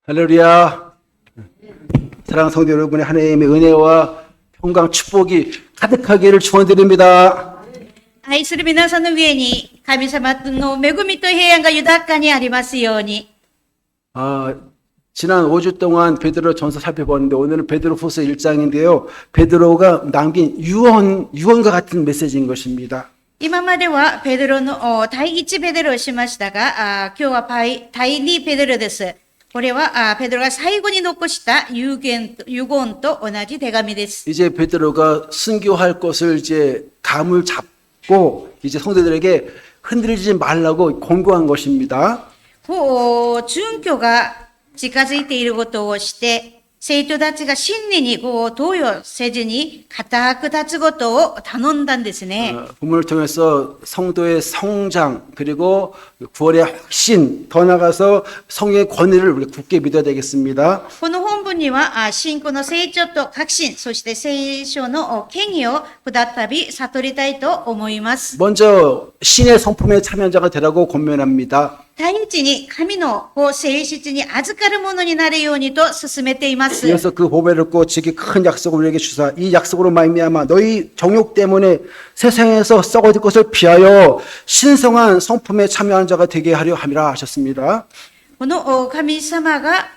할렐루야. 사랑하는 성도 여러분의 하나님의 은혜와 평강 축복이 가득하기를 축원드립니다. 愛する皆さんの上に神様の恵みと平安が豊かにありますように。 지난 5주 동안 베드로 전서 살펴봤는데 오늘은 베드로 후서 1장인데요. 베드로가 남긴 유언과 같은 메시지인 것입니다. 今まではペドロの第1ペドロをしましたが、今日は第2ペドロです。これはペドロが最後に残した遺言と同じ手紙です。 이제 베드로가 순교할 것을 이제 감을 잡고 이제 성도들에게 흔들리지 말라고 권고한 것입니다. 殉教が近づいていることをして、生徒たちが真理に動揺せずに固く立つことを頼んだんですね。 본문을 통해서 성도의 성장 그리고 구원의 확신 더 나아가서 성령의 권위를 우리가 굳게 믿어야 되겠습니다. この本文には、信仰の成長と革新、そして聖書の権威を再び悟りたいと思います。 먼저 신의 성품에 참여한 자가 되라고 권면합니다. 第一に神の性質に預かるものになるようにと進めています。 이어서 그 보배를 고 지기 큰 약속을 우리에게 주사 이 약속으로 말미암아 너희 정욕 때문에 세상에서 썩어질 것을 피하여 신성한 성품에 참여한 자가 되게 하려 함이라 하셨습니다. この神様が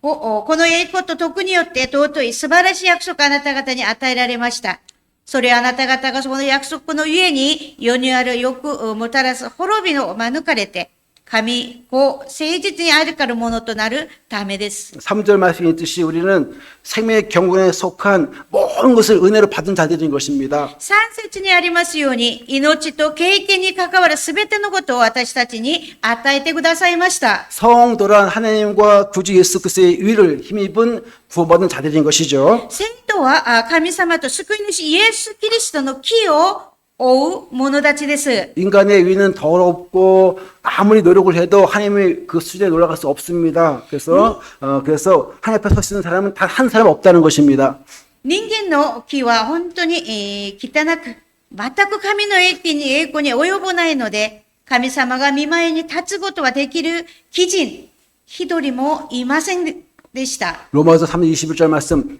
この栄光と徳によって尊い素晴らしい約束をあなた方に与えられました。それはあなた方がその約束のゆえに世にあるよくもたらす滅びを免れて神、誠実にあるかるものとなるためです。 3절 말씀이 있듯이 우리는 생명의 경륜에 속한 모든 것을 은혜로 받은 자들인 것입니다. 3節にありますように、命と経験に関わるすべてのことを私たちに与えてくださいました。 성도란 하나님과 구주 예수 그리스도의 위를 힘입은 구원받은 자들인 것이죠. 聖徒は神様と救い主イエス・キリストの義を追う者たちです。 인간의 위는 더럽고 아무리 노력을 해도 하나님의 그 수준에 올라갈 수 없습니다. 그래서 하나님 앞에 서 있는 사람은 단 한 사람 없다는 것입니다. 人間の義は本当に、汚く、全く神の栄光に及ばないので、神様が御前に立つことはできる貴人、一人もいませんでした。 로마서 3장 21절 말씀.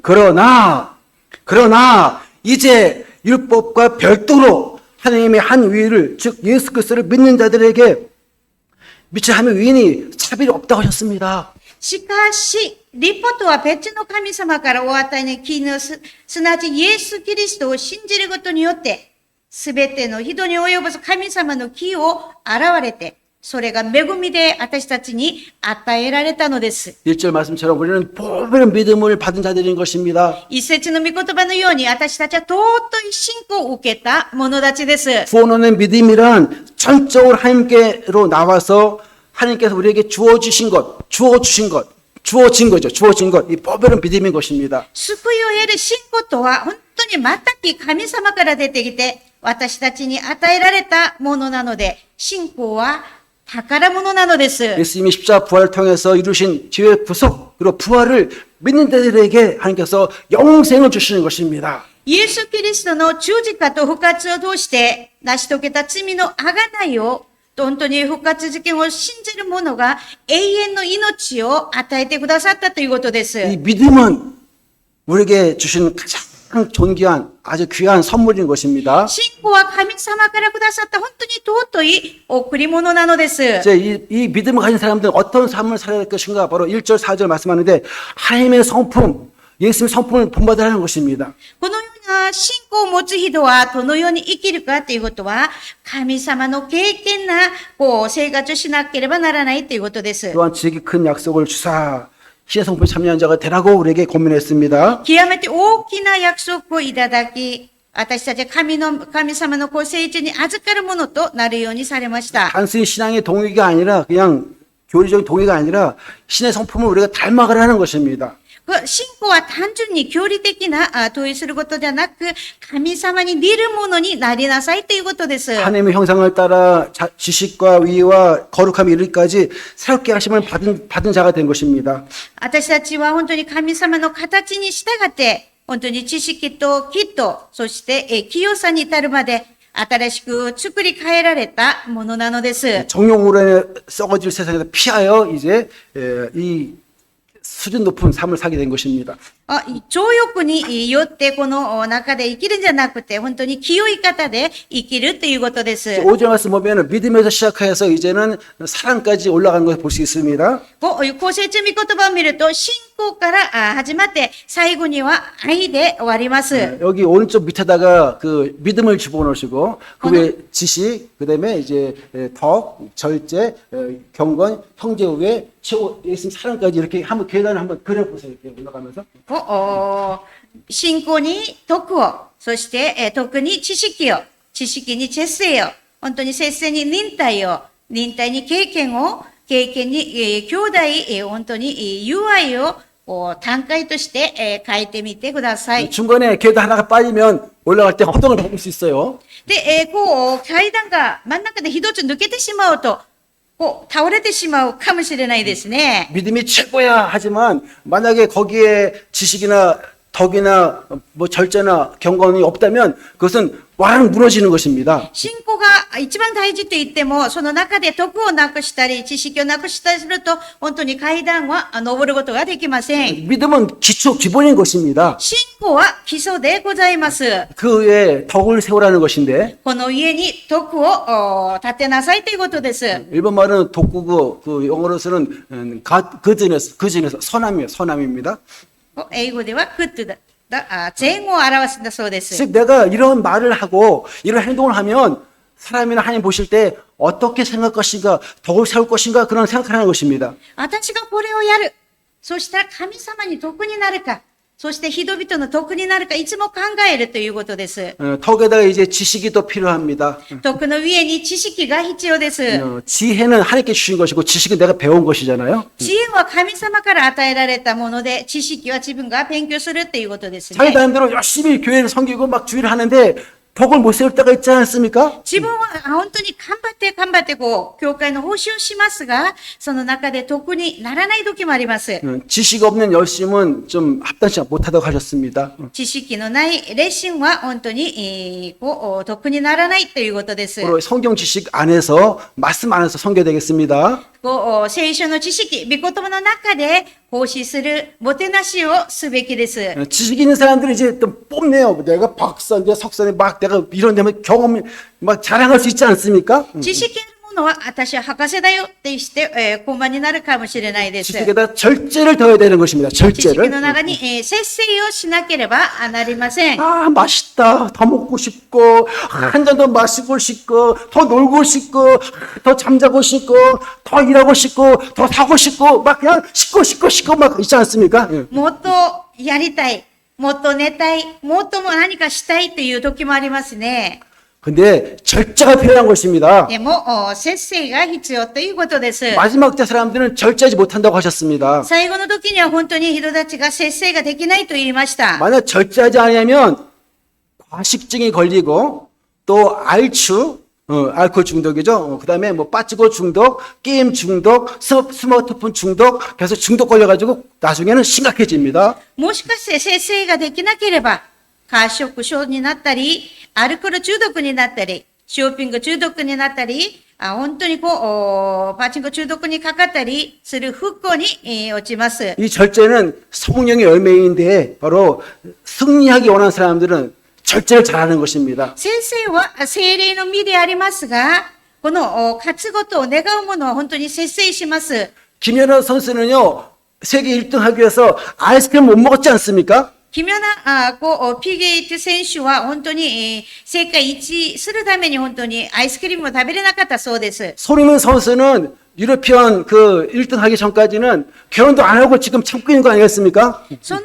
그러나 이제 율법과 별도로 하나님의 한 위를 즉 예수 그리스도를 믿는 자들에게 미처 하나님의 위인이 차별이 없다고 하셨습니다. しかし、立法とは別の神様からお与えの義のすなわちイエス・キリストを信じることによって、すべての人に及ぼす神様の義を現れて、それが恵みで私たちに与えられたのです。 1절 말씀처럼 우리는 보배는 믿음을 받은 자들인 것입니다. 一節の御言葉のように私たちは尊い信仰を受けた者たちです。 구원하는 믿음이란 전적으로 하나님께로 나와서 하나님께서 우리에게 주어진 것, 이 보배는 믿음인 것입니다. 救いを得る信仰とは本当に全く神様から出てきて私たちに与えられたものなので、信仰は宝物なのです。 예수님이 십자가 부활을 통해서 이루신 죄의 구속 그리고 부활을 믿는 자들에게 하나님께서 영생을 주시는 것입니다. イエス・キリストの十字架と復活を通して成し遂げた罪の贖いを、本当に復活事件を信じる者が永遠の命を与えてくださったということです。 이 믿음은 우리에게 주신 가장 존귀한 아주 귀한 선물인 것입니다. 信仰は神様からくださった本当に尊い贈り物なのです。 이 믿음을 가진 사람들은 어떤 삶을 살아야 할 것인가 바로 1절 4절 말씀하는데 하나님의 성품, 예수님의 성품을 본받으라는 것입니다. このような信仰を持つ人はどのように生きるかということは、神様の敬虔な生活をしなければならないということです。 또한 지극히 큰 약속을 주사 신의 성품에 참여한 자가 되라고 우리에게 권면했습니다. 極めて大きな約束をいただき、私たちは神様の聖地に預かるものとなるようにされました。 단순히 신앙의 동의가 아니라 그냥 교리적인 동의가 아니라 신의 성품을 우리가 닮아가라는 것입니다. 信仰は単純に教理的な問いすることではなく、神様に似るものになりなさいということです。 하나님의 형상을 따라 지식과 위와 거룩함에 이르기까지 새롭게 하심을 받은 자가 된 것입니다. 私たちは本当に神様の形に従って、本当に知識と義と、そして清さに至るまで、新しく作り変えられたものなのです。 정욕으로 인해 썩어질 세상에서 피하여 이제 이 수준 높은 삶을 살게 된 것입니다. 情欲によってこの中で生きるんじゃなくて、本当に清い方で生きるということです。 5절 말씀 보면 믿음에서 시작해서 이제는 사랑까지 올라가는 것을 볼 수 있습니다. 公説御言葉を見ると、信仰から始まって、最後には愛で終わります。 여기 오른쪽 밑에다가 그 믿음을 집어넣으시고 그 위에 지식, 그다음에 이제 덕, 절제, 경건, 형제 후에 최고 예수님 사랑까지 이렇게 한번 계단을 한번 그려보세요. 이렇게 올라가면서. 信仰に徳を、そして、徳に知識を、知識に節制を、本当に節制に忍耐を、忍耐に経験を、経験に、兄弟、本当に、友愛を、単回として、書いてみてください。 중간에 계단 하나가 빠지면 올라갈 때 허둥을 밟을 수 있어요. で、階段が真ん中で一つ抜けてしまうと、倒れてしまうかもしれないですね。 믿음이 최고야 하지만 만약에 거기에 지식이나 덕이나 뭐 절제나 경건이 없다면 그것은 왕 무너지는 것입니다. 信仰が一番大事と言っても、その中で徳をなくしたり、知識をなくしたりすると、本当に階段は登ることができません。 믿음은 기본인 것입니다. 信仰は基礎でございます。 그 위에 덕을 세우라는 것인데 この家に徳を立てなさいということです。 일본 말은 독구고 그 영어로서는 그 중에서 선함입니다. 英語ではグッドだ、善を表すんだそうです。 즉 내가 이런 말을 하고 이런 행동을 하면 사람이나 하나님 보실 때 어떻게 생각할 것인가, 덕을 세울 것인가 그런 생각을 하는 것입니다. 私がこれをやる。そしたら神様に得になるか。そして人々の得になるか、いつも考えるということです。 덕에다가 이제 지식이 또 필요합니다. 徳の上に知識が必要です。 지혜는 하나님께 주신 것이고 지식은 내가 배운 것이잖아요. 知恵は神様から与えられたもので、知識は自分が勉強するっていうことです 자기 ね。 나름대로 열심히 교회를 섬기고 막 주의를 하는데 덕을 못 세울 때가 있지 않습니까? 自分は本当に頑張って教会の奉仕をしますが、その中で得にならない時もあります。 지식 없는 열심은 좀 합당치 못하다고 하셨습니다. 知識のない熱心は本当に、得にならないということです。 앞으로 성경 지식 안에서 말씀 안에서 섬겨야 되겠습니다. 聖書の知識、御言葉の中で奉仕するもてなしをすべきです。 지식 있는 사람들이 이제 또 뽐내요. 내가 박사인데 석사인데 막 내가 이런 데면 경험 막 자랑할 수 있지 않습니까? 知識あるものは私は博士だよってして、高慢になるかもしれないです。 지식에다 절제를 더해야 되는 것입니다. 知識 절제를. の中に、節制をしなければなりません。 아 맛있다. 더 먹고 싶고 한 잔 더 마시고 싶고 더 놀고 싶고 더 잠자고 싶고 더 일하고 싶고 더 사고 싶고 막 그냥 싶고 막 있지 않습니까? もっとやりたい、もっと寝たい、もっとも何かしたいという時もありますね。 근데 절제가 필요한 것입니다. でも、節制が必要ということです。 마지막 때 사람들은 절제하지 못한다고 하셨습니다. 最後の時には本当に人たちが節制ができないと言いました。 만약 절제하지 않으면 과식증이 걸리고 또 알추, 알코올 중독이죠. 그다음에 뭐 빠지고 중독, 게임 중독, 스마트폰 중독, 계속 중독 걸려가지고 나중에는 심각해집니다. もしかして節制ができなければ、過食症になったり、アルコール中毒になったり、ショッピング中毒になったり、本当にパチンコ中毒にかかったりする不幸に、落ちます。 이 절제는 성령의 열매인데 바로 승리하기 원하는 사람들은 절제를 잘하는 것입니다. 先生は精霊の実でありますが、この勝つことを願うものは本当に節制します。 김연아 선수는요 세계 1등 하기 위해서 아이스크림 못 먹었지 않습니까? 奇妙な、ピゲイト選手は本当に、世界一するために本当にアイスクリームを食べれなかったそうです。 손흥민 선수는 유러피언 그 1등 하기 전까지는 결혼도 안 하고 지금 참고 있는 거 아니겠습니까? その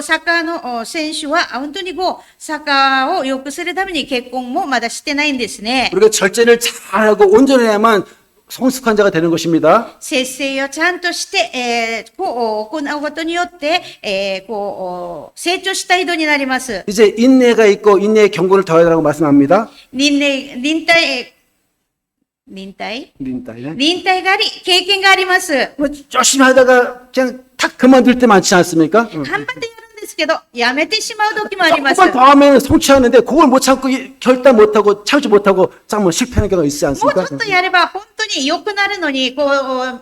サッカーの選手は本当にサッカーを良くするために結婚もまだしてないんですね。 우리가 절제를 잘하고 온전해야만 성숙한 자가 되는 것입니다. 節制をちゃんとして、行うことによって、成長した人になります。 이제 인내가 있고 인내의 경고를 더하라고 말씀합니다. 忍耐があり、経験があります。 뭐 열심히 하다가 그냥 탁 그만둘 때 많지 않습니까? 頑張ってやるんですですけど、やめてしまう時もあります。 조금만 더 하면 성취하는데 그걸 못 참고 결단 못하고 참지 못하고 참 실패하는 경우가 있지 もう 않습니까? ちょっとやれば本当に良くなるのに、こう、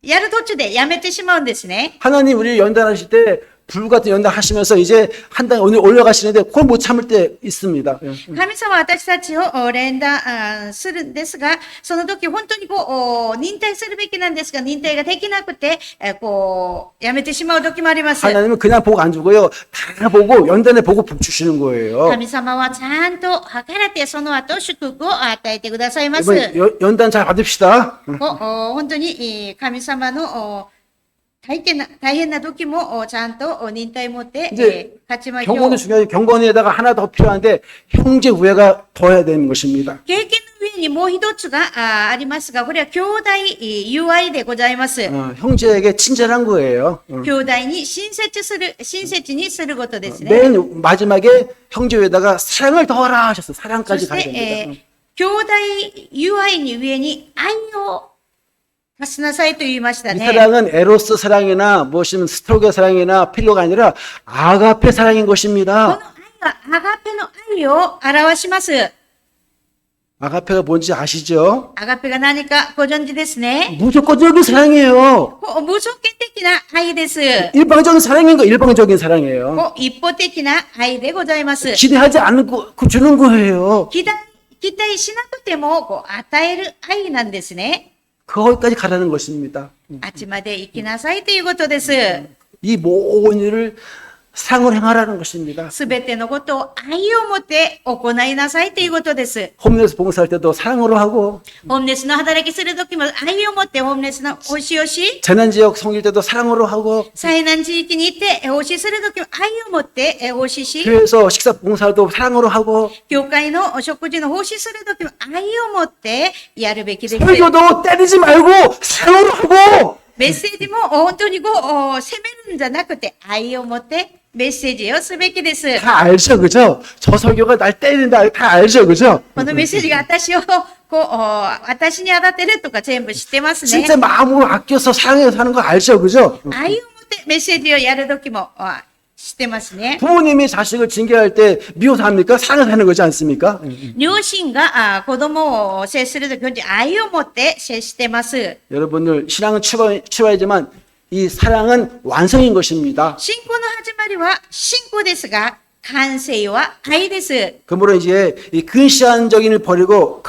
やる途中でやめてしまうんですね。 하나님 우리 연단하실 때 불같은 연단하시면서 이제 한 단 오늘 올라가시는데 그걸 못 참을 때 있습니다. 神様は私たちを連打するんですが、その時本当にこう、忍耐するべきなんですが、忍耐ができなくて、こう、やめてしまう時もあります。 하나님은 그냥 보고 안 주고요. 다 보고 연단에 보고 복 주시는 거예요. 神様はちゃんと計らってその後祝福を与えてくださいます。 이번에 연단 잘 받읍시다. 本当に神様の大変な時もちゃんと忍耐を持って勝ちましょう。 경건은 중요해요. 경건에다가 하나 더 필요한데 형제 우애가 더해야 되는 것입니다. 経験の上にもう一つがありますが、これは兄弟友愛でございます。 형제에게 친절한 거예요. 兄弟に親切にすることですね。 맨 마지막에 형제 우애에다가 사랑을 더하라 하셨어요. そ 사랑까지 し 가야 て、 됩니다. 兄弟友愛に上に愛を足しなさいと言いました 이 ね。 사랑은 에로스 사랑이나 무엇이면 스토게 사랑이나 필로가 아니라 아가페 사랑인 この 것입니다. 愛はアガペの愛を表します。 아가페가 뭔지 아시죠? アガペが何かご存知ですね。 무조건적인 사랑이에요. 無条件的な愛です。 일방적인 사랑인 거 일방적인 사랑이에요. 一方的な愛でございます。 기대하지 않는 거 주는 거예요. 期待しなくても与える愛なんですね。 거기까지 가라는 것입니다. あっちまで行きなさいということです。 이 모든 일을 사랑을 행하라는 것입니다. すべてのことを愛を持って行いなさいということです。 홈레스 봉사할 때도 사랑으로 하고 ホームレスの働きするときも愛を持ってホームレスの奉仕をし、 재난지역 섬길 때도 사랑으로 하고 災難地域に行って奉仕するときも愛を持って奉仕し、 교회에서 식사 봉사도 사랑으로 하고 教会の食事の奉仕するときも愛を持ってやるべきです。 설교도 때리지 말고 사랑으로 하고 メッセージも本当に責めるんじゃなくて愛を持ってメッセージをすべきです。 다 알죠, 그죠? 저 설교가 날 때린다, 다 알죠, 그죠? このメッセージが私に当たってるとか全部知ってますね。 진짜 마음으로 아껴서 사랑해서 하는 거 알죠, 그죠? 愛を持ってメッセージをやるときも知ってますね。 부모님이 자식을 징계할 때 미워서 합니까? 사랑해서 하는 거지 않습니까? 両親が子供を接するときに愛を持って接してます。 여러분들 신앙은 추가이지만 이 사랑은 완성인 것입니다. 信仰の始まりは信仰ですが、完成は愛です。 그러므로 이제 이 근시안적인을 버리고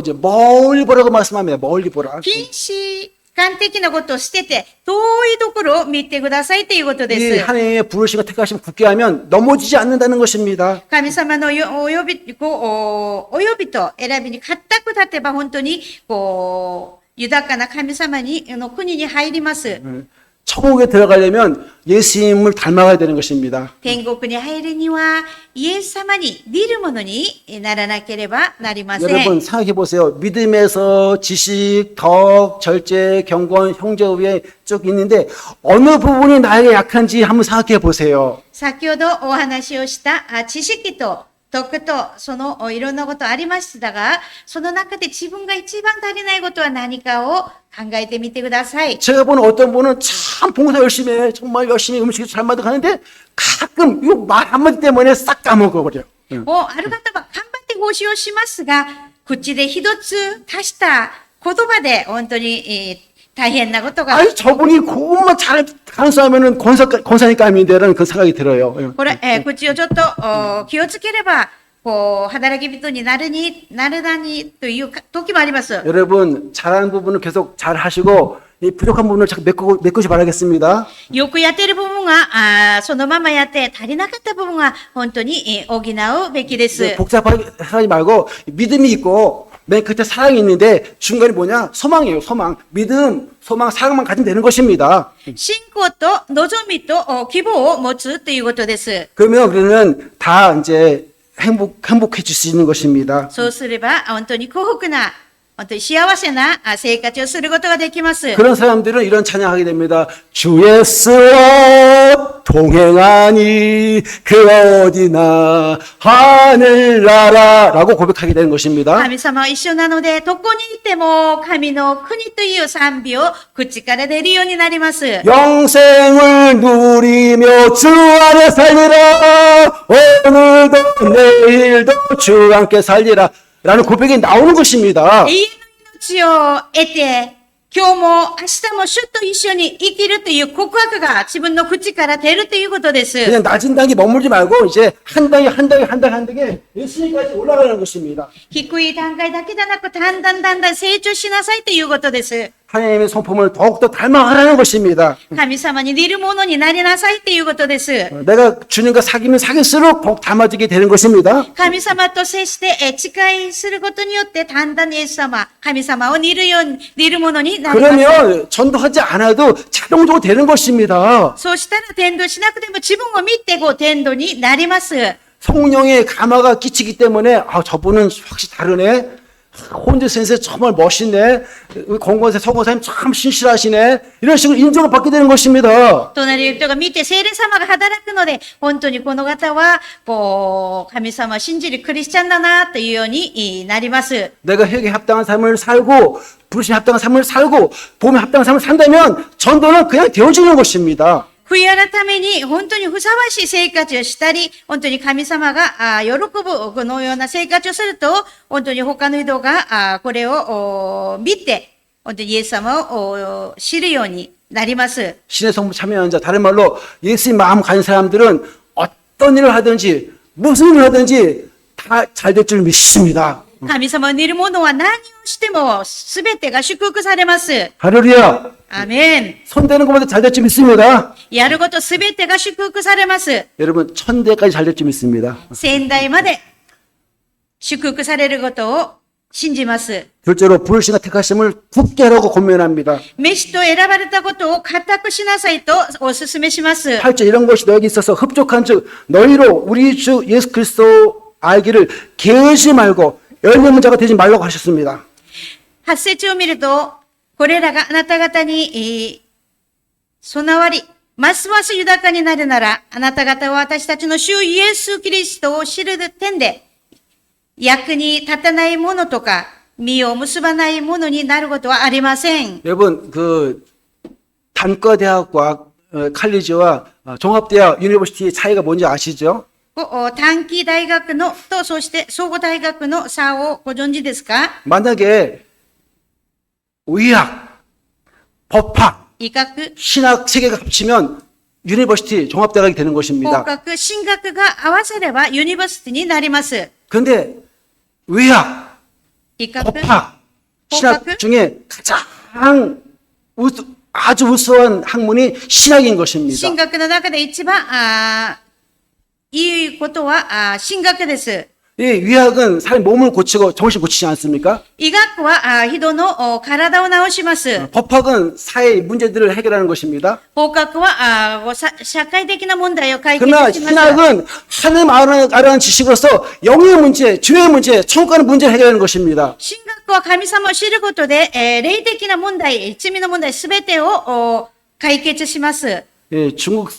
이제 멀리 보라고 말씀합니다. 멀리 보라. 近視感的なことを捨てて、遠いところを見てくださいということで 이 す。 하나님의 부르심과 택하심 굳게 하면 넘어지지 않는다는 것입니다. 神様のお呼びと選びに固く立てば本当に豊かな神様の国に入ります。 천국에 들어가려면 예수님을 닮아가야 되는 것입니다. 天国に入るにはイエス様に似るものにならなければなりません。 여러분 생각해 보세요. 믿음에서 지식, 덕, 절제, 경건, 형제우애 쭉 있는데 어느 부분이 나에게 약한지 한번 생각해 보세요. 先ほどお話をした知識と徳とそのいろんなことありましたが、その中で自分が一番足りないことは何かを考えてみてください。 제가 보는 어떤 분은 참 봉사 열심히 해. 정말 열심히 음식을 잘 만들어가는데 가끔 이 말 한마디 때문에 싹 까먹어버려. ある方は頑張って奉仕をしますが、口で一つ足した言葉で本当に、大変なことが。 아니 저분이 그것만 잘 간수하면은 권사님감인데라는 그 생각이 들어요. これ、口をちょっと気をつければ、働き人になるなにという時もあります。 여러분 잘하는 부분은 계속 잘 하시고 이 부족한 부분을 자꾸 메꾸시 바라겠습니다. よくやっている部分がそのままやって足りなかった部分は本当に補うべきです。 복잡하게 하지 말고 믿음이 있고 맨 끝에 사랑이 있는데 중간이 뭐냐? 소망이에요. 소망. 믿음, 소망, 사랑만 가지면 되는 것입니다. 信仰と望みと希望を持つということです。 그러면 우리는 다 이제 행복해질 수 있는 것입니다. そうすれば本当に幸福な本当に幸せな生活をすることができます。 그런 사람들은 이런 찬양하게 됩니다. 주 예수와 동행하니 그 어디나 하늘나라라고 고백하게 되는 것입니다. 神様は一緒なので、どこに行っても神の国という賛美を口から出るようになります。 영생을 누리며 주 안에 살리라 오늘도 내일도 주 함께 살리라 라는 고백이 나오는 것입니다. 永遠の命を得て、今日も明日も主と一緒に生きるという告白が自分の口から出るということです。 그냥 낮은 단계 머물지 말고 이제 한 단계 한 단계 한 단계 한 단계 예수님까지 올라가는 것입니다. 低い段階だけじゃなく、だんだん成長しなさいということです。 하나님의 성품을 더욱더 닮아가라는 것입니다. 神様に似るものになりなさいということです。 내가 주님과 사귀면 사귈수록 더욱 닮아지게 되는 것입니다. 神様と接して近いすることによって、だんだんイエス様、神様を似るように、似るものになります。 그러면 전도하지 않아도 자동적으로 되는 것입니다. そうしたら伝道しなくても自分を見て伝道になります。 성령의 감화가 끼치기 때문에 저분은 확실히 다르네. 혼자 센스 정말 멋있네. 권권세 서고사님 참 신실하시네. 이런 식으로 인정을 받게 되는 것입니다. 隣の人が見て聖霊様が働くので、本当にこの方は、神様を信じるクリスチャンだな、というようになります。 내가 회개에 합당한 삶을 살고 부르심에 합당한 삶을 살고 복음에 합당한 삶을 산다면 전도는 그냥 되어지는 것입니다. 悔い改めに本当にふさわしい生活をしたり、本当に神様が喜ぶこのような生活をすると、本当に他の人がこれを見て、本当にイエス様を知るようになります。 신의 성부 참여한 자, 다른 말로 예수님 마음 가진 사람들은 어떤 일을 하든지 무슨 일을 하든지 다 잘 될 줄 믿습니다. 神様を見る者は何をしても全てが祝福されます。 할렐루야. アメン。 손대는 것마다 잘 될 줄 믿습니다. やることすべてが祝福されます。 여러분 천대까지 잘 될 줄 믿습니다. 仙台まで祝福されることを信じます。 둘째로 부르심과 택하심을 굳게 하라고 권면합니다. 飯と選ばれたことを固くしなさいとお勧めします。 8절 이런 것이 너에게 있어서 흡족한 즉 너희로 우리 주 예수 그리스도 알기를 게으르지 말고 열매문 자가 되지 말라고 하셨습니다. 8節を見ると、これらがあなた方に、備わり、ますます豊かになるなら、あなた方は私たちの主イエス・キリストを知る点で、役に立たないものとか、実を結ばないものになることはありません。 여러분 그 단과대학과 칼리지와 종합대학 유니버시티의 차이가 뭔지 아시죠? 短期大学のと、そして総合大学の差をご存知ですか？ 만약에 의학, 법학, 医学、 신학 세 개가 합치면 유니버시티 종합대학이 되는 工 것입니다. 学、進学が合わせればユニバーシティになります。 그런데 의학, 医学、 법학, 신학 법학? 중에 가장 아주 우수한 학문이 신학인 것입니다. 進学の中で一番、いいことは、進学です。 이 의학은 사람 몸을 고치고 정신 고치지 않습니까? 医学は人の体を治します。 법학은 사회의 문제들을 해결하는 것입니다. 法学は社会的な問題を解決 그러나 します。 신학은 하나님 알아는 지식으로서 영의 문제, 죄의 문제, 천국 가는 문제를 해결하는 것입니다. 進学は神様を知ることで、霊的な問題、罪の問題すべてを解決します。 예, 중국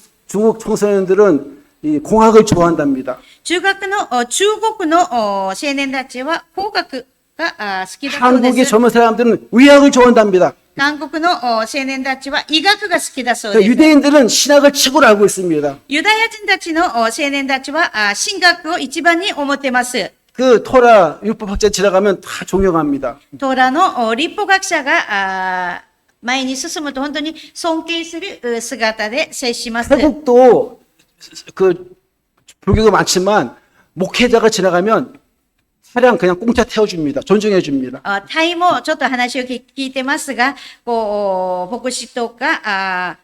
청소년들은 이 공학을 좋아한답니다. 中国の青年たちは工学が好きだそうで 한국의 す。 젊은 사람들은 의학을 좋아한답니다. 韓国の青年たちは医学が好きだそう 그러니까 です。 유대인들은 신학을 최고로 알고 있습니다. ユダヤ人たちの青年たちは神学を一番に思ってます。 그 토라 율법학자 지나가면 다 존경합니다. トーラの立法学者が前に進むと本当に尊敬する姿で接します。 태국도 그 불교가 많지만 목회자가 지나가면 차량 그냥 공짜 태워줍니다. 존중해줍니다. タイもちょっと話を聞いてますが、牧師とか、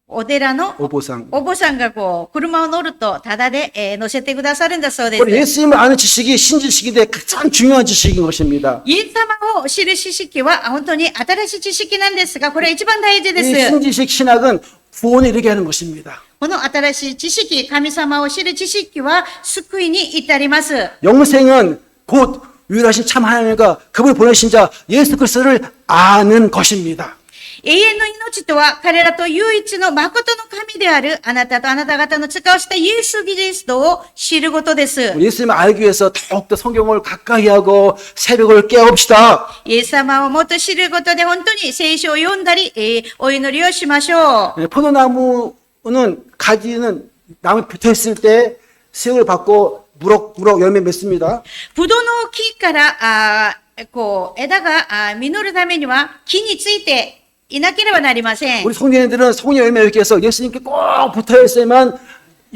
お寺の 오보상. お坊さんが車を乗るとタダで、乗せてくださるんだそうで 우리 す。 예수님을 아는 지식이 신지식인데 가장 중요한 지식인 것입니다. イエス様を知る知識は本当に新しい知識なんですが、これは一番大事で 이 す。 신지식 신학은 구원에 이르게 하는 것입니다. この新しい知識、神様を知る知識は救いに至ります。 영생은 곧 유일하신 참 하나님과 그분을 보내신 자 예수 그리스도를 아는 것입니다. 永遠の命とは、彼らと唯一の誠の神である、あなたとあなた方の使わしたイエス・キリストを知ることです。 예수님을 알기 위해서 더욱더 성경을 가까이 하고 새벽을 깨웁시다. イエス様をもっと知ることで本当に聖書を読んだり、お祈りをしましょう。 포도나무는 가지는 나무에 붙어있을 때 수확을 받고 무럭무럭 열매 맺습니다. ブドウの木から枝が実るためには木についていなければなりません。 우리 성도님들은 성령 열매 맺기 위해서 예수님께 꼭 붙어있어야만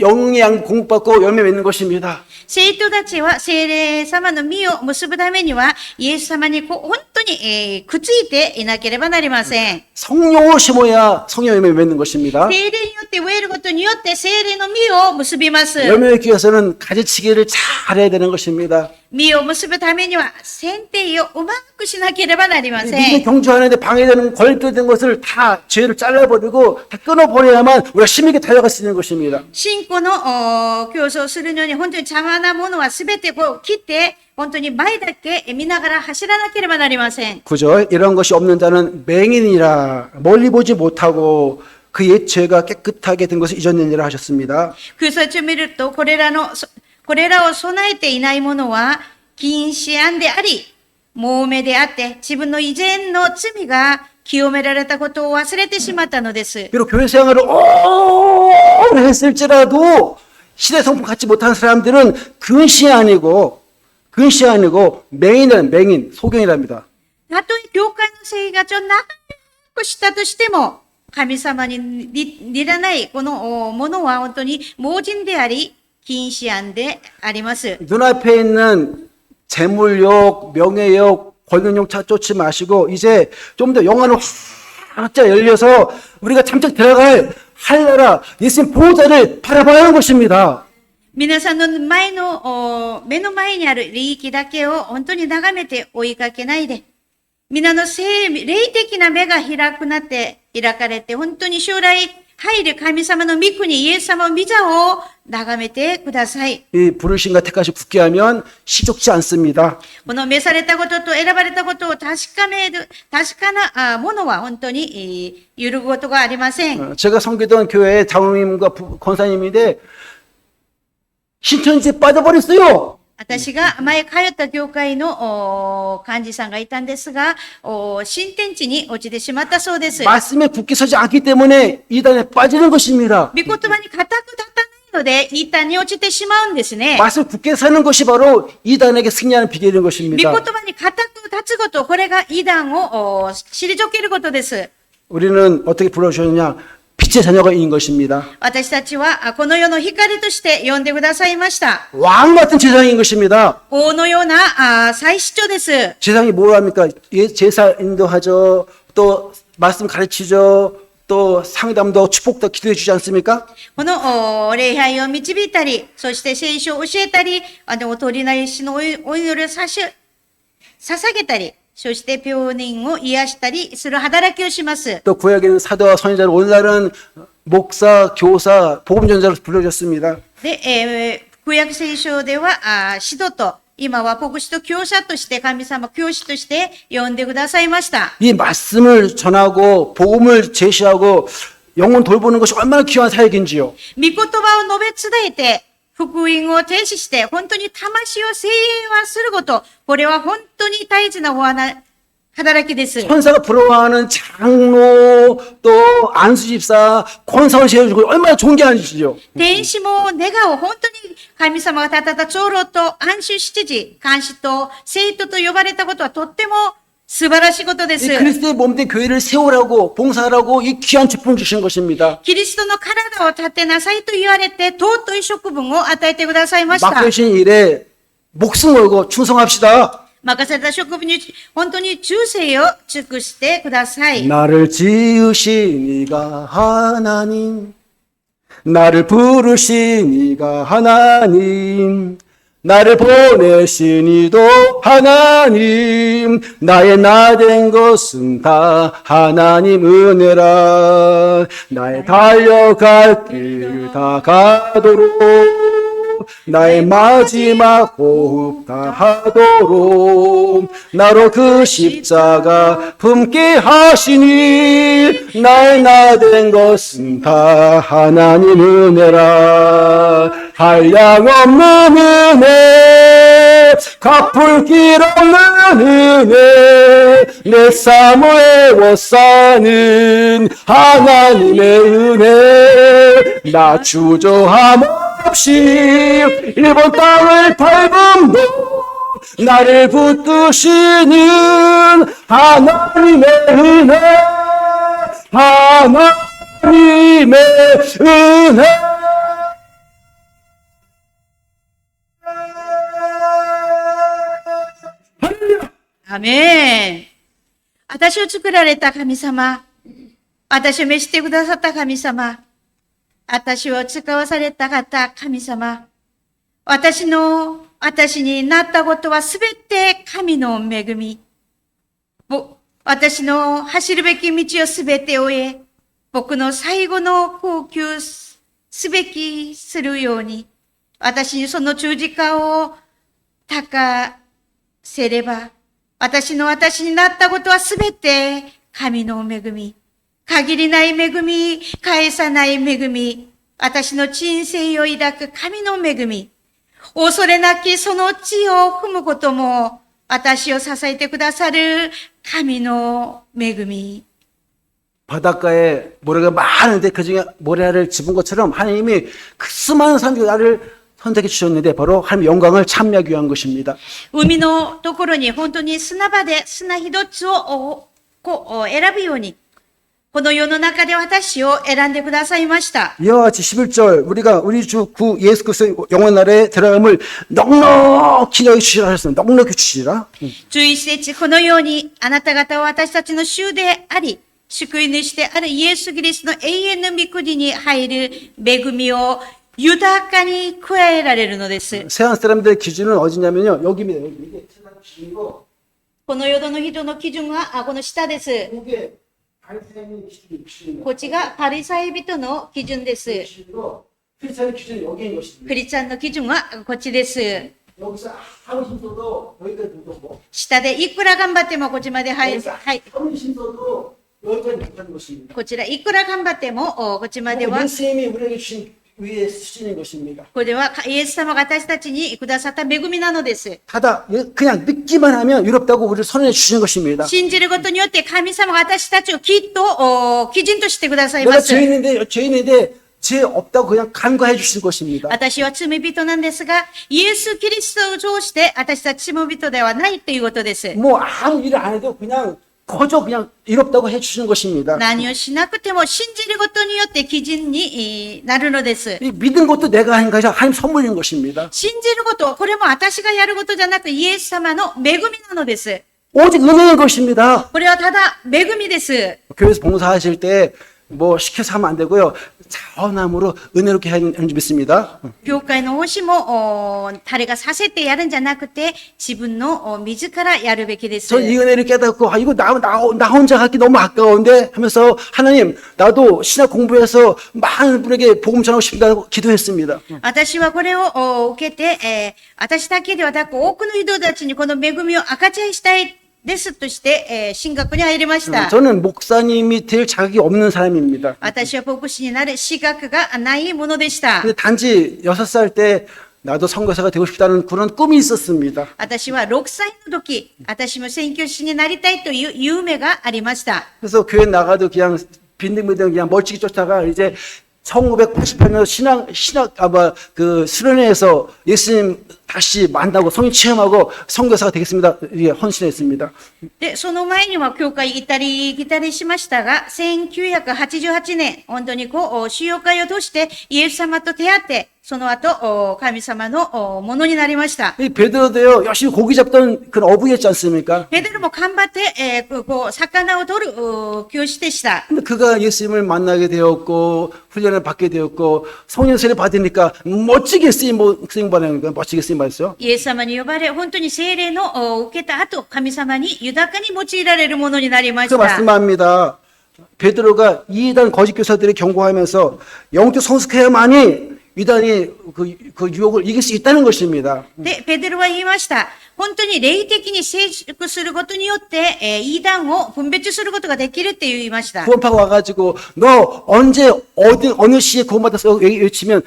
영의 양 공급받고 열매 맺는 것입니다. 生徒たちは聖霊様の実を結ぶためには、イエス様に本当に、くっついていなければなりません。 성령을 심어야 성령 열매 맺는 것입니다. 聖霊によって植えることによって聖霊の実を結びます。 열매 맺기 위해서는 가지치기를 잘해야 되는 것입니다. 実を結ぶためには剪定をうまくしなければなりませ 믿음의 ん。 경주하는데 방해되는 걸들된 것을 다 죄를 잘라버리고 다 끊어버려야만 우리가 힘있게 달려갈 수 있는 것입니다. 信仰の競争するのに本当に邪魔なものはすべて切って、本当に前だけ見ながら走らなければなりません。 그죠? 이런 것이 없는 자는 맹인이라 멀리 보지 못하고 그 옛 죄가 깨끗하게 된 것을 잊었느니라 하셨습니다. 空想を見ると、これらを備えていないものは、禁止案であり、盲目であって、自分の以前の罪が清められたことを忘れてしまったのです。 비록 교회 생활을 오래 했을지라도 시대 성품 갖지 못한 사람들은 근시 아니고 맹인, 소경이랍니다. たとえ教会の生活を長くしたとしても、神様に似らないこのものは本当に盲人であり、禁止案であります。 눈앞에 있는 재물욕, 명예욕, 권력욕 쫓지 마시고 이제 좀 더 영안을 활짝 열려서 우리가 잠깐 들어갈 할나라 예수님 보호자를 바라봐야 하는 것입니다. 皆さんの目の前にある利益だけを本当に眺めて追いかけないで、皆の霊的な目が開かれて、本当に将来入る神様の御国、イエス様の御座を眺めてください。 이 부르심과 택하시 굳게 하면 시족지 않습니다. この召されたことと選ばれたことを確かなものは本当に揺るぐことがありません。 제가 섬기던 교회의 장로님과 권사님인데 신천지에 빠져버렸어요. 私が前通った教会の幹事さんがいたんですが、新天地に落ちてしまったそうです。 말씀에 굳게 서지 않기 때문에 이단에 빠지는 것입니다. 御言葉に固く立たないので、異端に落ちてしまうんですね。 말씀 굳게 사는 것이 바로 이단에게 승리하는 비결인 御言 것입니다. 葉に固く立つこと、これが異端を退けることです。 우리는 어떻게 불러주셨느냐? 빛의 자녀가인 것입니다. 私たちはこの世の光として呼んでくださいました。 왕 같은 제사장인 것입니다. 王のような祭司長です。 제사장이 뭘 합니까? 제사 인도하죠. 또 말씀 가르치죠. 또 상담도 축복도 기도해 주지 않습니까? この礼拝を導いたり、そして聖書を教えたり、お取りなしのお祈りを捧げたり、そして病人を癒したりする働きをします。 또 구약에는 사도와 선지자를 오늘날은 목사, 교사, 복음전자로 불러줬습니다. で、旧約聖書では使徒と、今は牧師と教者として神様教師として呼んでくださいました。 이 말씀을 전하고 복음을 제시하고 영혼 돌보는 것이 얼마나 귀한 사역인지요. 御言葉を述べ伝えて、福音を停止して、本当に魂を聖和すること。これは本当に大事な働きです。 천사가 부러워하는 장로 또 안수집사 권사를 세워주고 얼마나 좋은 게 아니시죠. 天使も願う本当に神様が立てた長老と安守七時、監視と生徒と呼ばれたことはとっても素晴らしいことで 이 す。 그리스도의 몸된 교회를 세우라고 봉사하라고 이 귀한 축복을 주신 것입니다. キリストの体を立てなさいと言われて尊い職分を与えてくださいました。 맡겨주신 일에 목숨 걸고 충성합시다. 任された職分に本当に忠誠を尽くしてください。 나를 지으신 이가 하나님, 나를 부르신 이가 하나님, 나를 보내신 이도 하나님, 나의 나 된 것은 다 하나님 은혜라. 나의 달려갈 길 다 가도록 나의 마지막 호흡 다하도록 나로 그 십자가 품게 하시니 나의 나 된 것은 다 하나님 은혜라. 한량없는 은혜, 갚을 길 없는 은혜, 내 삶을 애워싸는 하나님의 은혜. 나 주저함 없이 일본 땅을 밟음도 나를 붙드시는 하나님의 은혜, 하나님의 은혜.アメン。私を作られた神様。私を召してくださった神様。私を使わされた方神様。私になったことはすべて神の恵み。私の走るべき道をすべて終え、僕の最後の呼吸すべきするように、私にその十字架を高せれば、私になったことはすべて神の恵み。限りない恵み、返さない恵み。私の人生を抱く神の恵み。恐れなきその地を踏むことも、私を支えてくださる神の恵み。 바닷가에 모래가 많은데 그중에 모래를 집은 것처럼 하나님이 그 수많은 산들을 선택해 주셨는데 바로 하나님의 영광을 참여하기 위한 것입니다. 海のところに本当に砂場で砂一つを選ぶように、この世の中で私を選んでくださいました。 이와 같이 11절 우리가 우리 주 구 예수 그리스도의 영원 나라에 들어감을 넉넉히 여기시라 하셨습니다. 넉넉히 주시라. 11節、このようにあなた方は私たちの主であり、救い主であるイエス・キリストの永遠の御国に入る恵みを豊かに加えられるのです。 세상 사람들의 기준은 어디냐면요. 여기입니다. 여기. 이게 세상 기준이고 この世の人の基準はこの下です。 이게 바리새인 기준입니다. こっちがパリサイ人の基準です。 기준으로 크리스찬의 기준은 여기인 것입니다. クリスチャンの基準はこっちです。 여기서 아무 힘써도 여기까지 못하고 下でいくら頑張ってもこっちまで入る。 여기서 はい。 아무 힘써도 여기까지 못하는 것입니다. こちらいくら頑張ってもこっちまでは。 예수님이 우리에게 주신 위의 수준인 것입니다. これはイエス様が私たちにくださった恵みなのです。 하다 그냥 믿기만 하면 유럽다고 우리를 선언해 주시는 것입니다. 信じることによって神様が私たちをきっと基準としてください 내가 ます。 죄인인데 죄 없다고 그냥 간과해 주시는 것입니다. 私は罪人なんですが、イエス・キリストを通して私たち罪人ではないということです。 뭐 아무 일을 안 해도 그냥 거저 그냥 이롭다고 해 주시는 것입니다. 何をしなくても信じることによって基準になるのです。 이 믿은 것도 내가 하는 것이 하나님 선물인 것입니다. 信じること、これも私がやることじゃなくイエス様の恵みなのです。 오직 은혜인 것입니다. これはただ恵みです。 교회에서 봉사하실 때 뭐 시켜서 하면 안 되고요. 자원함으로 은혜롭게 하는 줄 믿습니다. 教会の奉仕も誰がさせてやるんじゃなくて自分の自らやるべきです。 저는 이 은혜를 깨닫고 이거 나 혼자 하기 너무 아까운데 하면서 하나님 나도 신학 공부해서 많은 분에게 복음 전하고 싶다고 기도했습니다. 私はこれを受けて、私だけではなく多くの人たちにこの恵みを分かち合いしたいですとして、神学に入りました。 저는 목사님이 될 자격이 없는 사람입니다. 私は牧師になる資格がないものでした。 근데 단지 6살 때 나도 선교사가 되고 싶다는 그런 꿈이 있었습니다. 私は6歳の時、私も宣教師になりたいという夢がありました。 그래서 교회 나가도 그냥 빈둥빈둥 그냥 멀찍이 쫓다가 이제 1988년 그 수련회에서 예수님 다시 만나고 성인 체험하고 선교사가 되겠습니다. 이게 헌신했습니다. で、その前には教会行ったり来たりしましたが、1988年、本当に主要会を通してイエス様と出会って、その後、神様のものになりました。 이 베드로도요 열심히 고기 잡던 그런 어부였지 않습니까? ペテロも頑張って、魚を取る教師でした。 근데 그가 예수님을 만나게 되었고 훈련을 받게 되었고 성령 세례 받으니까 멋지게 쓰임 받는 거예요. 멋지게 쓰임 받았어요. イエス様に呼ばれ、本当に聖霊の受けた後、神様に豊かに用いられるものになりまし 그 た。 말씀합니다. 베드로가 이단 거짓 교사들이 경고하면서 영적 성숙해야만이 이단이 그 유혹을 이길 수 있다는 것입니다. で、ペテロは言いました。本当に霊的に成熟することによって、異端を分別することができるって言いました。 구원파가 와가지고 너 언제 어느 시에 구원받아서 외치면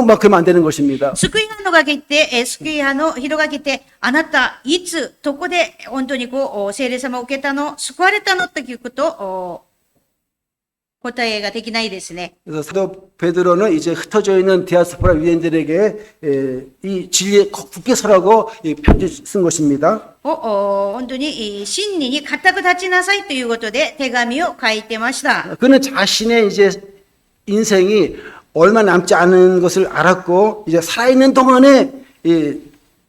막 그러면 안 되는 것입니다. 救い派のが来て、救い派の人が来て、あなた、いつ、どこで、本当に聖霊様を受けたの、救われたのって聞くと、答えができないですね。 그래서 사도 베드로는 이제 흩어져 있는 디아스포라 유대인들에게 이 진리에 굳게 서라고 편지 쓴 것입니다. 本当に、真理に固く立ちなさいということで手紙を書いてました。 그는 자신의 이제 인생이 얼마 남지 않은 것을 알았고 이제 살아있는 동안에 이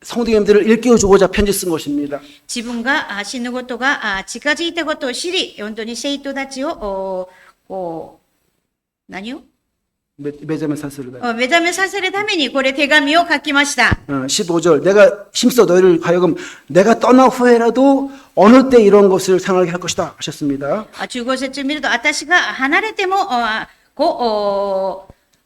성도님들을 일깨워주고자 편지 쓴 것입니다. 自分が死ぬことが近づいたことを知り、本当に生徒たちを、何を 매자면 사스르다. 目覚めさせるためにこれ手紙を書きました。 15절 내가 힘써 너희를 하여금 내가 떠난 후에라도 어느 때 이런 것을 생각하게 할 것이다 하셨습니다. 15節見ると、私が離れても、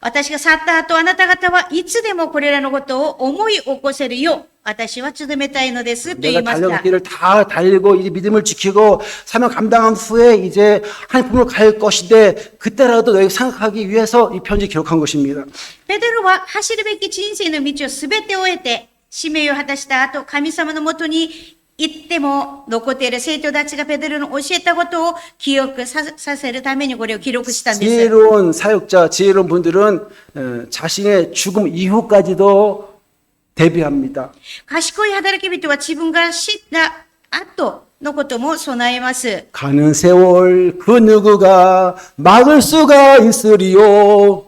私が去った後、あなた方はいつでもこれらのことを思い起こせるよう、私は努めたいのですと言い 내가 まし 달려갈 た。 길을 다 달리고 이제 믿음을 지키고 사명 감당한 후에 이제 하나님으로 갈 것인데 그때라도 너희 생각하기 위해서 이 편지 기록한 것입니다. ペテロは走るべき人生の道をすべて終えて、使命を果たした後、神様のもとに行っても、残っている生徒たちがペテロの教えたことを記憶させるためにこれを記録したんです。 지혜로운 사역자, 지혜로운 분들은 자신의 죽음 이후까지도 대비합니다. 賢い働き人は自分が死んだ後のことも備えます。 가는 세월 그 누구가 막을 수가 있으리요.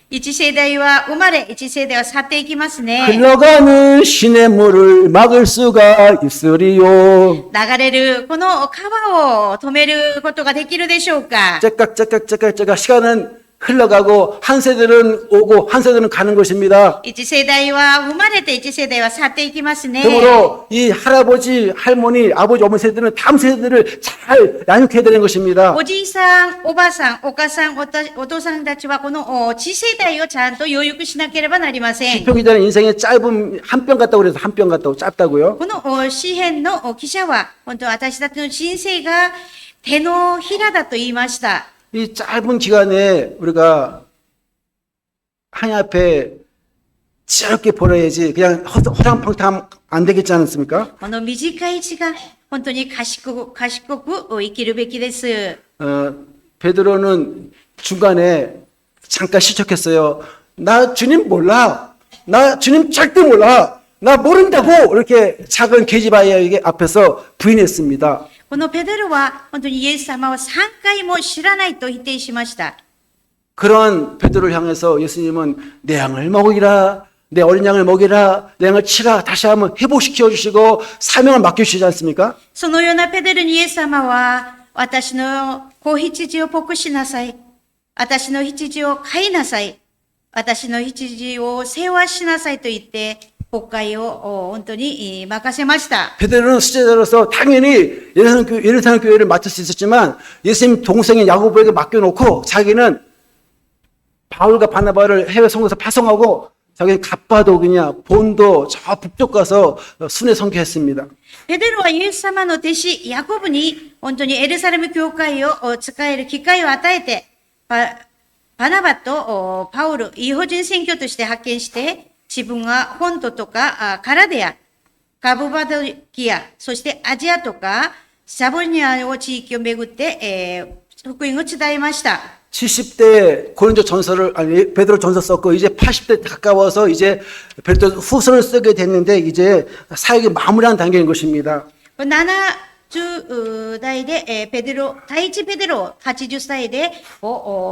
一世代は生まれ、一世代は去っていきますね。 흘러가는 시냇물을 막을 수가 있으리요. 流れるこの川を止めることができるでしょうか。 째깍째깍째깍째깍 시간은 흘러가고 한 세대는 오고 한 세대는 가는 것입니다. 一世代は生まれて一世代は去っていきますね。 그러므로 이 할아버지, 할머니, 아버지, 어머니 세대는 다음 세대를 잘 양육해야 되는 것입니다. おじいさん、おばあさん、お母さん、お父さんたちはこの次世代をちゃんと養育しなければなりません。 시편기자는 인생의 짧은 한 뼘 같다고 그래서 한 뼘 같다고 짧다고요. この詩篇の記者は、本当私たちの人生が手のひらだと言いました。 이 짧은 기간에 우리가 하나님 앞에 짧게 보내야지 그냥 허랑방탕 안 되겠지 않습니까? この短い時間、本当に賢く生きるべきです。 베드로는 중간에 잠깐 실척했어요. 나 주님 몰라. 나 주님 절대 몰라. 나 모른다고 이렇게 작은 계집아이 앞에서 부인했습니다. このペテロは本当にイエス様を3回も知らないと否定しました。 그런 베드로를 향해서 예수님은 내 양을 먹이라, 내 어린 양을 먹이라, 내 양을 치라 다시 한번 회복시켜 주시고 사명을 맡겨주시지 않습니까? そのようなペテロにイエス様は、私の子羊を牧しなさい。私の羊を飼いなさい。私の羊を世話しなさいと言って、国会を本当に任せました。 베드로는 수제자로서 당연히 예루살렘 교회를 맡을 수 있었지만 예수님 동생인 야고보에게 맡겨놓고 자기는 바울과 바나바를 해외 선교에서 파송하고 자기는 갑바도그냐 본도 저 북쪽 가서 순회 선교했습니다. ペテロはイエス様の弟子、ヤコブに本当にエルサレム教会を使える機会を与えて、バナバとパウル、異邦人選挙として派遣して、自分は本土とかカラデア、カブバドキア、そしてアジアとかサボニアを地域を巡って、福音を伝えました。 70대 고린도 전서를 아니 베드로 전서 썼고 이제 80대 가까워서 이제 베드로 후서를 쓰게 됐는데 이제 사역이 마무리한 단계인 것입니다. 70代で、ペテロ、第一ペテロ、80歳で、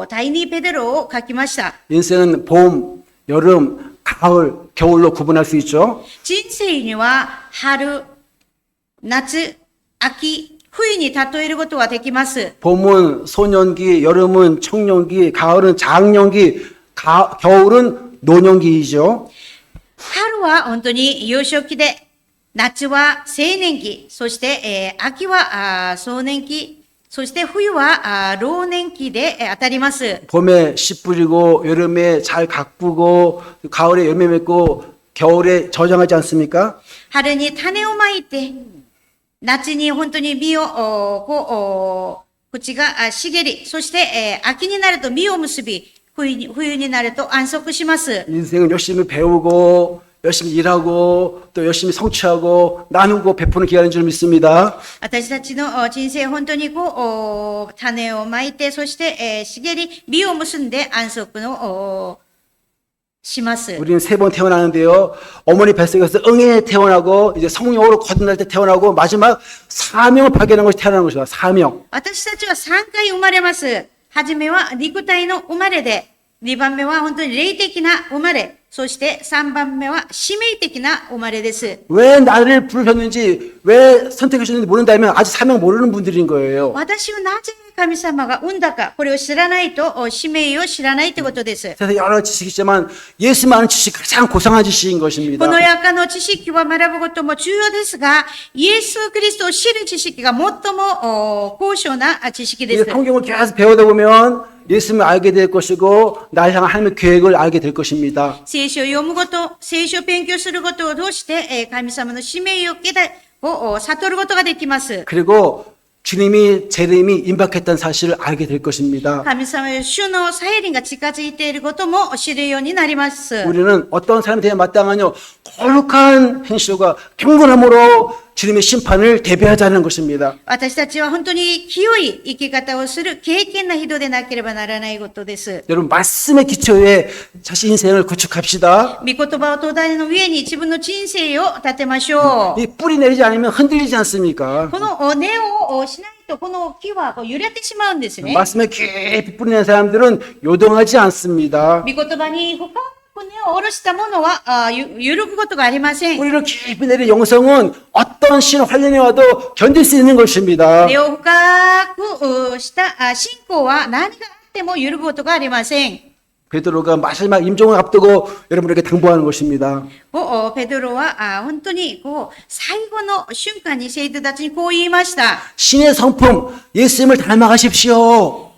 第二ペテロを書きました。 인생은 봄, 여름, 가을, 겨울로 구분할 수 있죠. 人生には春、夏、秋、冬に例えることはできます。 봄은 소년기, 여름은 청년기, 가을은 장년기, 겨울은 노년기이죠. 春は本当に幼少期で、夏は青年期、そして、秋は壮年期そして冬は老年期で当たります。 봄에 씨 뿌리고 여름에 잘 가꾸고 가을에 열매 맺고 겨울에 저장하지 않습니까? 春に種をまいて、夏に本当に実を、口が茂り、そして、秋になると実を結び、冬になると安息します。 인생은 열심히 배우고 열심히 일하고 또 열심히 성취하고 나누고 베푸는 기간인 줄 믿습니다. 私たちの人生、本当に種をまいて、そして、茂り、実を結んで安息の、します。 우리는 3번 태어나는데요. 어머니 뱃속에서 응애 태어나고 이제 성령으로 거듭날 때 태어나고 마지막 사명을 발견한 것이 태어나는 것이다. 사명. 私たちは3回生まれます。はじめは肉体の生まれで、2番目は本当に霊的な生まれ、そして3番目は使命的な生まれです。 왜 나를 부르셨는지 왜 선택하셨는지 모른다면 아직 사명 모르는 분들인 거예요. 私をなぜ神様が産んだか、これを知らないと、使命を知らないということです。 세상에 여러 지식이 있지만 예수만 아는 지식이 가장 고상한 지식인 こ 것입니다. の中の知識は学ぶことも重要ですが、イエス・キリストを知る知識が最も高尚な知識で 이 す。 성경을 계속 배우다 보면 예수님을 알게 될 것이고 날 향한 하나님의 계획을 알게 될 것입니다. 聖書を読むこと、聖書を勉強することを通して、神様の使命を悟ることができます。 그리고 주님이 재림이 임박했다는 사실을 알게 될 것입니다. 神様の主の再臨が近づいていることも知るようになります。 우리는 어떤 사람에 대해 마땅하뇨 거룩한 행실과 경건함으로 주님의 심판을 대비하자는 것입니다. 私たちは本当に清い生き方をする敬虔な人でなければならないことです。 여러분 말씀의 기초에 자신 인생을 구축합시다. 御言葉を土台の上に自分の人生を立てましょう。 이 뿌리 내리지 않으면 흔들리지 않습니까? この根をしないとこの木は揺れてしまうんですね。 말씀에 깊이 뿌리는 사람들은 요동하지 않습니다. 御言葉に深く根を下ろしたものは揺るぐことがありません。 뿌리를 깊이 내린 영성은 어떤 신 환련이 와도 견딜 수 있는 것입니다. 根を深くした信仰は何があっても揺るぐことがありません。 베드로가 마지막 임종을 앞두고 여러분에게 당부하는 것입니다. ペドロは本当に最後の瞬間に生徒たちにこう言いました。 신의 성품 예수님을 닮아가십시오.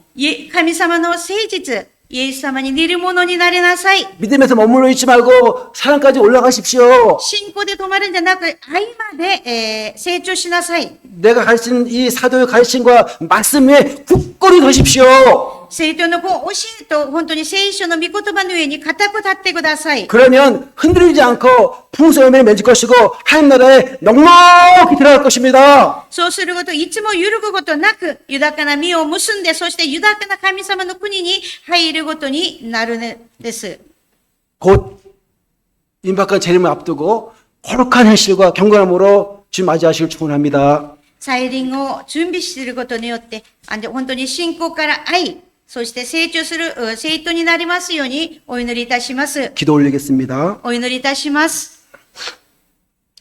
神様の誠実、イエス様に似るものになりなさい。 믿음에서 머물러 있지 말고 사랑까지 올라가십시오. 信仰で止まるんじゃなく、愛まで、成長しなさい。 내가 가르친 이 사도의 가르침과 말씀 위에 굳건히 서십시오. 生徒の教えと本当に聖書の御言葉の上に固く立ってください。 그러면 흔들리지 않고 풍성한 열매를 맺을 것이고 하나님 나라에 넉넉히 들어갈 것입니다. そうすること、いつも揺るぐことなく、豊かな実を結んで、そして豊かな神様の国に入ることになるのです。 곧 임박한 재림을 앞두고 거룩한 행실과 경건함으로 주님 맞이하시길 축원합니다. 再臨を準備することによって、本当に信仰から愛、そして成長する生徒になりますようにお祈りいたします。 기도 올리겠습니다. お祈りいたします。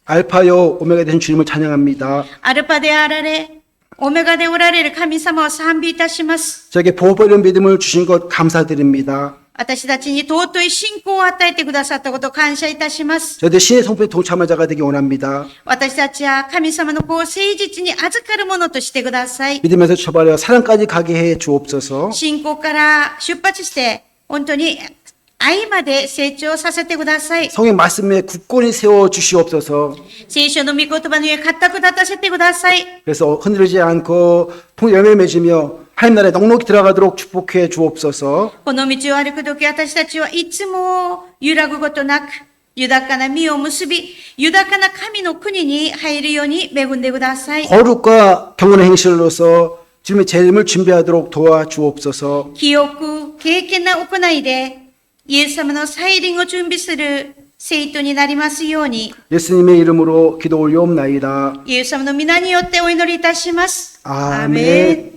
알파요 오메가 되신 주님을 찬양합니다. アルパであられ、オメガでおられる神様を賛美いたします。 저에게 보호받은 믿음을 주신 것 감사드립니다. 私たちに尊い信仰を与えてくださったことを感謝いたします。 저희들 신의 성품에 동참한 자가 되기 원합니다. 私たちは神様の誠実に預かるものとしてください。 믿음에서 초발하여 사랑까지 가게 해 주옵소서. 信仰から出発して、本当に愛まで成長させてください。 성의 말씀에 굳건히 세워 주시옵소서. 聖書の御言葉の上固く立たせてください。 그래서 흔들리지 않고 열매 맺으며 하나님 나라에 넉넉히 들어가도록 축복해 주옵소서. この道を歩くとき、私たちはいつも揺らぐことなく、豊かな実を結び、豊かな神の国に入るように恵んでください。 거룩과 경건의 행실로서 주님의 재림을 준비하도록 도와주옵소서. 清く、敬虔な行いで、イエス様の再臨を準備する生徒になりますように、 예수님의 이름으로 기도 올리옵나이다. イエス様の皆によってお祈りいたします。 아멘.